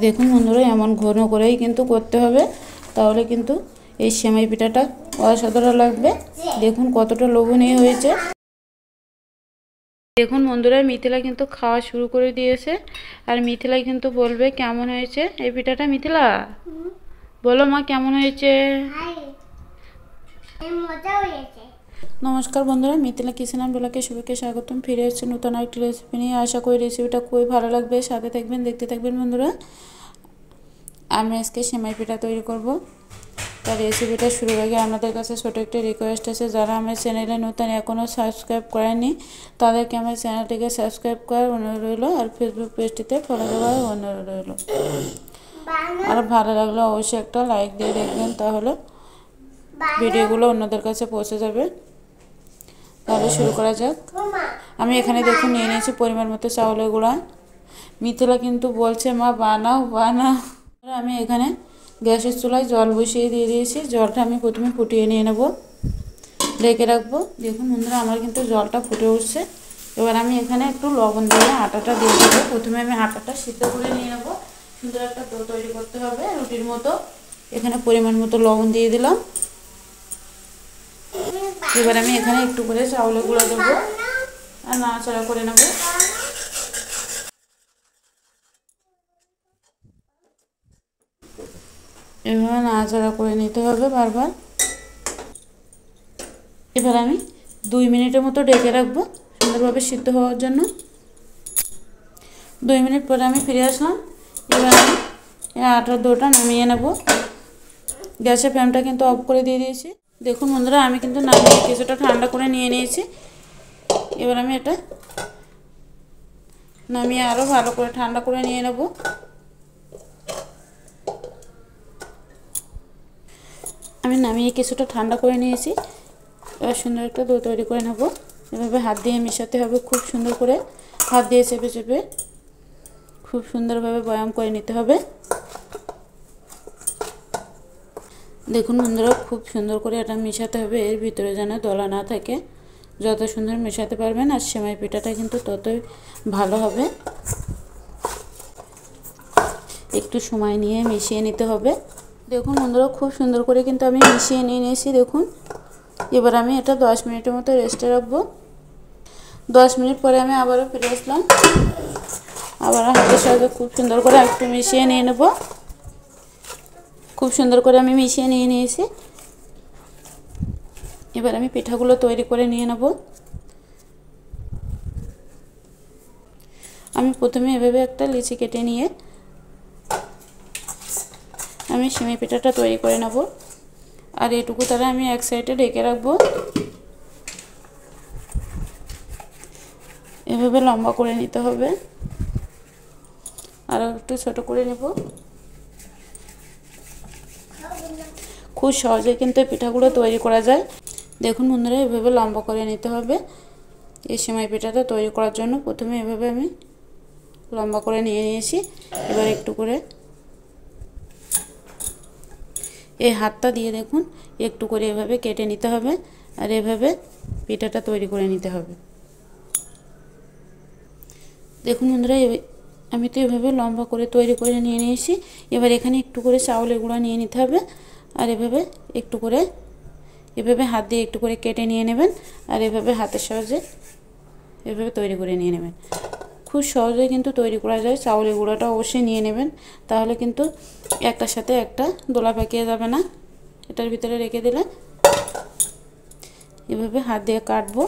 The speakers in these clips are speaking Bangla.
দেখুন বন্ধুরা এমন ঘন করেই কিন্তু করতে হবে, তাহলে কিন্তু এই সেমাই পিঠাটা অসাধারণ লাগবে। দেখুন কতটা লোভনীয় হয়েছে। দেখুন বন্ধুরা মিথিলা কিন্তু খাওয়া শুরু করে দিয়েছে, আর মিথিলা কিন্তু বলবে কেমন হয়েছে এই পিঠাটা। মিথিলা বলো মা কেমন হয়েছে। নমস্কার বন্ধুরা, মিথিলা কিচেন অ্যান্ড ব্লগে সবাইকে স্বাগতম। ফিরে এসেছে নতুন একটি রেসিপি নিয়ে। আশা করি রেসিপিটা খুবই ভালো লাগবে, সাথে থাকবেন, দেখতে থাকবেন। বন্ধুরা আমি আজকে সেমাই পিঠা তৈরি করব। তার রেসিপিটা শুরুর আগে আপনাদের কাছে ছোট একটা রিকোয়েস্ট আছে, যারা আমার চ্যানেলে নতুন এখনও সাবস্ক্রাইব করেনি তাদেরকে আমার চ্যানেলটিকে সাবস্ক্রাইব করার অনুরোধ রইল, আর ফেসবুক পেজটিতে ফলো দেওয়ার অনুরোধ রইল। আর ভালো লাগলে অবশ্যই একটা লাইক দিয়ে দেখবেন, তাহলে ভিডিওগুলো অন্যদের কাছে পৌঁছে যাবে। তাহলে শুরু করা যাক। আমি এখানে দেখুন নিয়ে নিয়েছি পরিমাণ মতো চাউলের গুঁড়া। মিথিলা কিন্তু বলছে মা বানাও বানাও। আমি এখানে গ্যাসের চুলায় জল বসিয়ে দিয়ে দিয়েছি। জলটা আমি প্রথমে ফুটিয়ে নিয়ে নেব, ঢেকে রাখবো। দেখুন বন্ধুরা আমার কিন্তু জলটা ফুটে উঠছে। এবার আমি এখানে একটু লবণ দিয়ে আটাটা দিয়ে দেবো। প্রথমে আমি আটাটা সিদ্ধ করে নিয়ে নেবো। সুন্দর একটা ডো তৈরি করতে হবে রুটির মতো। এখানে পরিমাণ মতো লবণ দিয়ে দিলাম। এবার আমি এখানে একটু করে চাউলের গুঁড়ো দেবো আর নাড়াচাড়া করে নেব। এভাবে নাড়াচাড়া করে নিতে হবে বারবার। এবার আমি 2 মিনিটের মতো ঢেকে রাখবো সুন্দরভাবে সিদ্ধ হওয়ার জন্য। 2 মিনিট পরে আমি ফিরে আসলাম। এবার আমি আটার ডোটা নামিয়ে নেব। গ্যাসের ফ্লেমটা কিন্তু অফ করে দিয়ে দিয়েছি। দেখুন বন্ধুরা আমি কিন্তু নামিয়ে কিছুটা ঠান্ডা করে নিয়ে নিয়েছি। এবার আমি এটা নামিয়ে আরও ভালো করে ঠান্ডা করে নিয়ে নেব। আমি নামিয়ে কিছুটা ঠান্ডা করে নিয়েছি। এবার সুন্দর একটা ডো তৈরি করে নেব। এভাবে হাত দিয়ে মেশাতে হবে খুব সুন্দর করে। হাত দিয়ে চেপে চেপে খুব সুন্দরভাবে বয়াম করে নিতে হবে। দেখুন বন্ধুরা খুব সুন্দর করে এটা মেশাতে হবে, এর ভিতরে যেন দলা না থাকে। যত সুন্দর মেশাতে পারবেন আর সেমাই পিঠাটা কিন্তু ততই ভালো হবে। একটু সময় নিয়ে মিশিয়ে নিতে হবে। দেখুন বন্ধুরা খুব সুন্দর করে কিন্তু আমি মিশিয়ে নিয়ে নিয়েছি। দেখুন এবার আমি এটা 10 মিনিটের মতো রেস্টে রাখবো। 10 মিনিট পরে আমি আবারও ফিরে আসলাম। আবার হাতের সাহায্যে খুব সুন্দর করে একটু মিশিয়ে নিয়ে নেব। খুব সুন্দর করে আমি মিশিয়ে নিয়ে নিয়েছি। এবার আমি পিঠাগুলো তৈরি করে নিয়ে নেব। আমি প্রথমে এভাবে একটা লিচি কেটে নিয়ে আমি সেমাই পিঠাটা তৈরি করে নেব। আর এটুকু তারা আমি এক সাইডে ঢেকে রাখবো। এভাবে লম্বা করে নিতে হবে, আর একটু ছোট করে নেব। খুব সহজে কিন্তু পিঠাগুলো তৈরি করা যায়। দেখুন বন্ধুরা এভাবে লম্বা করে নিতে হবে। এই সেমাই পিঠাটা তৈরি করার জন্য প্রথমে এভাবে আমি লম্বা করে নিয়ে নিয়েছি। এবার একটু করে এই হাতটা দিয়ে দেখুন একটু করে এভাবে কেটে নিতে হবে, আর এভাবে পিঠাটা তৈরি করে নিতে হবে। দেখুন বন্ধুরা আমি তো এভাবে লম্বা করে তৈরি করে নিয়ে নিয়েছি। এবার এখানে একটু করে চাউলের গুঁড়া নিয়ে নিতে হবে, আর এভাবে একটু করে এভাবে হাত দিয়ে একটু করে কেটে নিয়ে নেবেন, আর এভাবে হাতের সাহায্যে এভাবে তৈরি করে নিয়ে নেবেন। খুব সহজে কিন্তু তৈরি করা যায়। চাউলের গুঁড়াটা অবশ্যই নিয়ে নেবেন, তাহলে কিন্তু একটার সাথে একটা দোলা পাকিয়ে যাবে না। এটার ভিতরে রেখে দিলে এভাবে হাত দিয়ে কাটবো,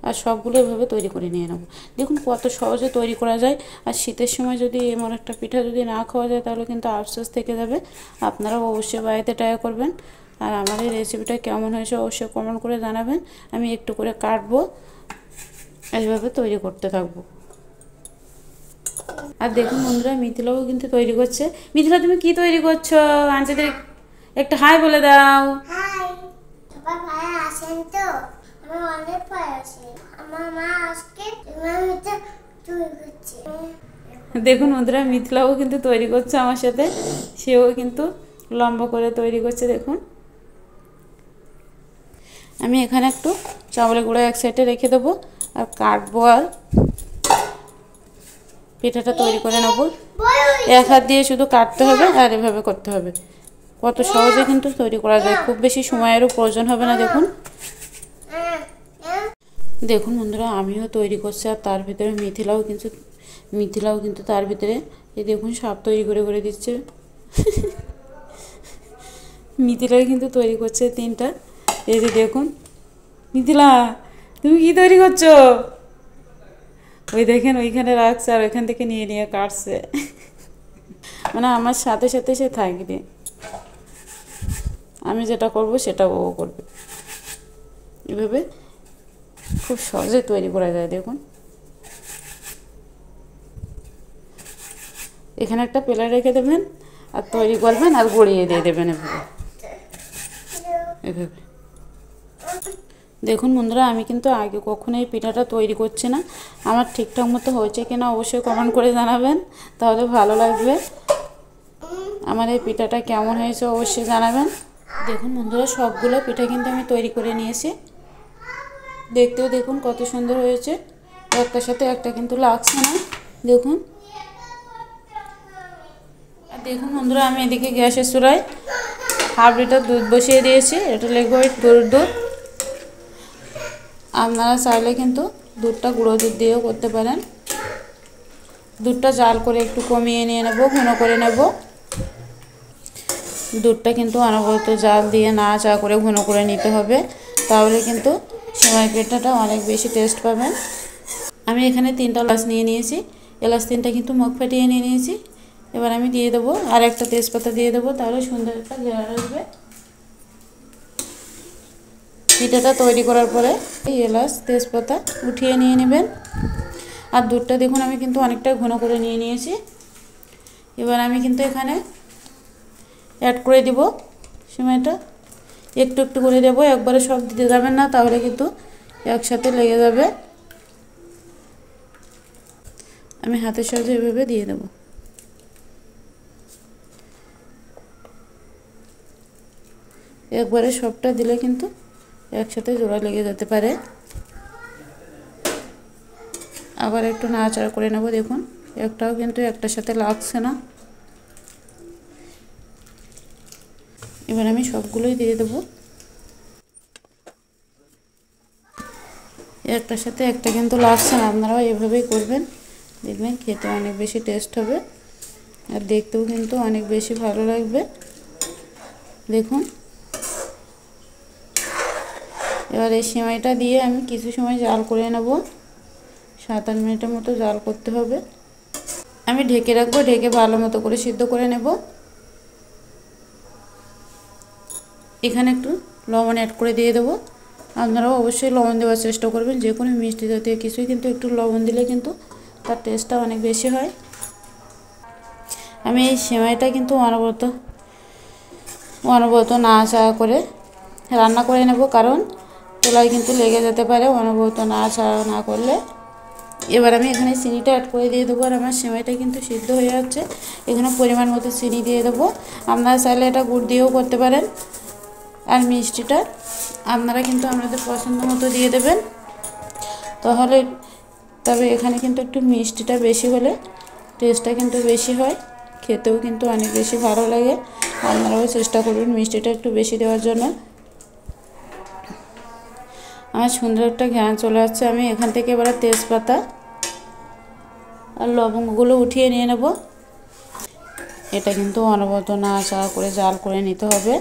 আর সবগুলো এভাবে তৈরি করে নিয়ে নেব। দেখুন কত সহজে তৈরি করা যায়। আর শীতের সময় যদি এমন একটা পিঠা যদি না খাওয়া যায় তাহলে কিন্তু আফসোস থেকে যাবে। আপনারাও অবশ্যই বাড়িতে ট্রাই করবেন। আর আমার এই রেসিপিটা কেমন হয়েছে অবশ্যই কমেন্ট করে জানাবেন। আমি একটু করে কাটবো, এইভাবে তৈরি করতে থাকবো। আর দেখুন বন্ধুরা মিথিলাও কিন্তু তৈরি করছে। মিথিলা তুমি কি তৈরি করছো? আন্টিদের একটা হাই বলে দাও। হাই, সবাই ভাই আসেন তো? আমার অনেক ভয় আছে। আমার মা আজকে এটা তৈরি করছে। দেখুন বন্ধুরা মিথিলাও কিন্তু তৈরি করছে আমার সাথে। সেও কিন্তু লম্বা করে তৈরি করছে। দেখুন আমি এখানে একটু চাউলের গুঁড়ো এক সাইডে রেখে দেবো, আর কাটবো। আর পিঠাটা তৈরি করে নেব। এক হাত দিয়ে শুধু কাটতে হবে আর এভাবে করতে হবে। কত সহজে কিন্তু তৈরি করা যায়, খুব বেশি সময়েরও প্রয়োজন হবে না। দেখুন দেখুন বন্ধুরা, আমিও তৈরি করছি আর তার ভিতরে মিথিলাও কিন্তু তার ভিতরে এই দেখুন সাপ তৈরি করে করে দিচ্ছে। মিথিলাও কিন্তু তৈরি করছে 3টা। এই যে দেখুন, মিথিলা তুমি কি তৈরি করছো? ওই দেখেন ওইখানে রাখছে আর ওইখান থেকে নিয়ে নিয়ে কাটছে। মানে আমার সাথে সাথে সে থাকবে, আমি যেটা করব সেটা ও করবে। এভাবে খুব সহজে তৈরি করা যায়। দেখুন এখানে একটা প্লেট রেখে দেবেন আর তৈরি করবেন আর গড়িয়ে দিয়ে দেবেন এভাবে এভাবে। দেখুন বন্ধুরা, আমি কিন্তু আগে কখনো এই পিঠাটা তৈরি করছি না। আমার ঠিকঠাক মতো হয়েছে কিনা অবশ্যই কমেন্ট করে জানাবেন, তাহলে ভালো লাগবে। আমার এই পিঠাটা কেমন হয়েছে অবশ্যই জানাবেন। দেখুন বন্ধুরা, সবগুলো পিঠা কিন্তু আমি তৈরি করে নিয়েছি। দেখতেও দেখুন কত সুন্দর হয়েছে, একটার সাথে একটা কিন্তু লাগছে না। দেখুন আর দেখুন বন্ধুরা, আমি এদিকে গ্যাসের চুলায় 1/2 লিটার দুধ বসিয়ে দিয়েছি। এটা লিকুইড গরুর দুধ। আপনারা চাইলে কিন্তু দুধটা গুঁড়ো দুধ দিয়েও করতে পারেন। দুধটা জাল করে একটু কমিয়ে নিয়ে নেব, ঘন করে নেব। দুধটা কিন্তু অনবরত জাল দিয়ে নাড়াচাড়া করে ঘন করে নিতে হবে, তাহলে কিন্তু সেমাই পিঠাটা অনেক বেশি টেস্ট পাবেন। আমি এখানে 3টা এলাচ নিয়ে নিয়েছি। এলাচ 3টা কিন্তু মুখ ফাটিয়ে নিয়ে নিয়েছি। এবার আমি দিয়ে দেবো আর একটা তেজপাতা দিয়ে দেবো, তাহলে সুন্দর একটা ঘ্রাণ আসবে। পিঠাটা তৈরি করার পরে এই এলাচ তেজপাতা উঠিয়ে নিয়ে নেবেন। আর দুধটা দেখুন আমি কিন্তু অনেকটা ঘন করে নিয়ে নিয়েছি। এবার আমি কিন্তু এখানে অ্যাড করে দিব সেমাইটা। একটু একটু করে দেবো, একবারে সব দিতে যাবেন না, তাহলে কিন্তু একসাথে লেগে যাবে। আমি হাতের সাহায্যে এভাবে দিয়ে দেব। একবারে সবটা দিলে কিন্তু একসাথে জোড়া লেগে যেতে পারে। আবার একটু নাড়াচাড়া করে নেব। দেখুন একটাও কিন্তু একটার সাথে লাগছে না। এবার আমি সবগুলোই দিয়ে দেব। একটার সাথে একটা কিন্তু লাগছে না। আপনারাও এভাবেই করবেন, দেখবেন খেতে অনেক বেশি টেস্ট হবে আর দেখতেও কিন্তু অনেক বেশি ভালো লাগবে। দেখুন এবার এই সেমাইটা দিয়ে আমি কিছু সময় জাল করে নেব। 7-8 মিনিটের মতো জাল করতে হবে। আমি ঢেকে রাখবো, ঢেকে ভালো মতো করে সিদ্ধ করে নেব। এখানে একটু লবণ অ্যাড করে দিয়ে দেবো। আপনারাও অবশ্যই লবণ দেওয়ার চেষ্টা করবেন। যে কোনো মিষ্টি জাতীয় কিছুই কিন্তু একটু লবণ দিলে কিন্তু তার টেস্টটা অনেক বেশি হয়। আমি এই সেমাইটা কিন্তু অনবরত নাড়াচাড়া করে রান্না করে নেব, কারণ চুলায় কিন্তু লেগে যেতে পারে অনবরত নাড়াচাড়া না করলে। এবার আমি এখানে চিনিটা অ্যাড করে দিয়ে দেবো। আর আমার সেমাইটা কিন্তু সিদ্ধ হয়ে যাচ্ছে। এখানে পরিমাণ মতো চিনি দিয়ে দেবো। আপনারা চাইলে এটা গুড় দিয়েও করতে পারেন। আর মিষ্টিটা আপনারা কিন্তু আপনাদের পছন্দ মতো দিয়ে দেবেন। তবে এখানে কিন্তু একটু মিষ্টিটা বেশি হলে টেস্টটা কিন্তু বেশি হয়, খেতেও কিন্তু অনেক বেশি ভালো লাগে। আপনারাও চেষ্টা করবেন মিষ্টিটা একটু বেশি দেওয়ার জন্য। আমার সুন্দর একটা ঘ্রাণ চলে আসছে। আমি এখান থেকে এবার তেজপাতা আর লবঙ্গগুলো উঠিয়ে নিয়ে নেব। এটা কিন্তু অনবরত নাড়াচাড়া করে জাল করে নিতে হবে।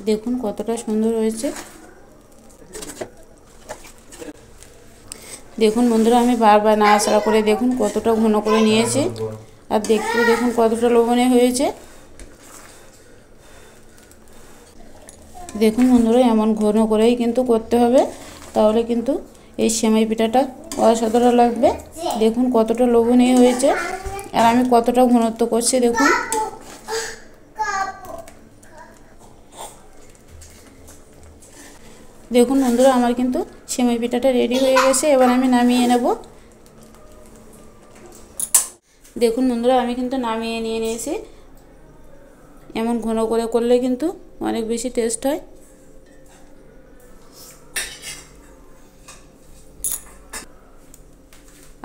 দেখুন কতটা সুন্দর হয়েছে। দেখুন বন্ধুরা, আমি বারবার নাড়াচাড়া করে দেখুন কতটা ঘন করে নিয়েছি আর দেখতে দেখুন কতটা লোভনীয় হয়েছে। দেখুন বন্ধুরা, এমন ঘন করেই কিন্তু করতে হবে, তাহলে কিন্তু এই সেমাই পিঠাটা অসাধারণ লাগবে। দেখুন কতটা লোভনীয় হয়েছে আর আমি কতটা ঘনত্ব করছি দেখুন। দেখুন বন্ধুরা, আমার কিন্তু সেমাই পিঠাটা রেডি হয়ে গেছে। এবার আমি নামিয়ে নেব। দেখুন বন্ধুরা, আমি কিন্তু নামিয়ে নিয়ে নিয়েছি। এমন ঘন করে করলে কিন্তু অনেক বেশি টেস্ট হয়।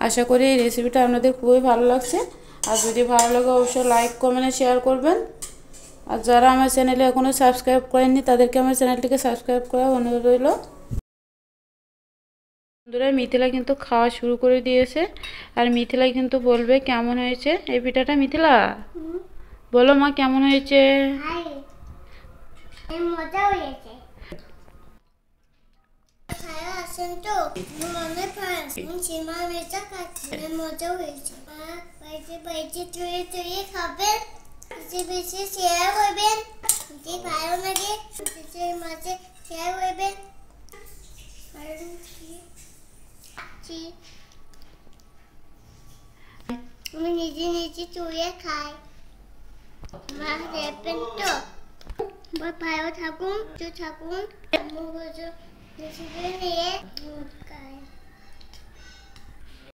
আশা করি এই রেসিপিটা আপনাদের খুবই ভালো লাগছে। আর যদি ভালো লাগে অবশ্যই লাইক কমেন্ট শেয়ার করবেন। আর যারা আমার চ্যানেলে এখনও সাবস্ক্রাইব করেননি তাদেরকে আমার চ্যানেলটিকে সাবস্ক্রাইব করার অনুরোধ রইল। বন্ধুরা মিথিলা কিন্তু খাওয়া শুরু করে দিয়েছে। আর মিথিলা কিন্তু বলবে কেমন হয়েছে এই পিঠাটা। মিথিলা বলো মা কেমন হয়েছে। মজা হয়েছে। ভাইয়া আসেন তো, অনেক ভাই সেমাই পিঠা খাচ্ছি, মজা হয়েছে। বাড়িতে বাড়িতে চুয়ে চুয়ে খাবেন, বেশি বেশি শেয়ার করবেন, যদি ভালো লাগে মাঝে শেয়ার করবেন। আমি নিজে নিজে চুয়ে খাই। মা দেখবেন তো, ভালো থাকুন, থাকুন। রেসিপি নিয়ে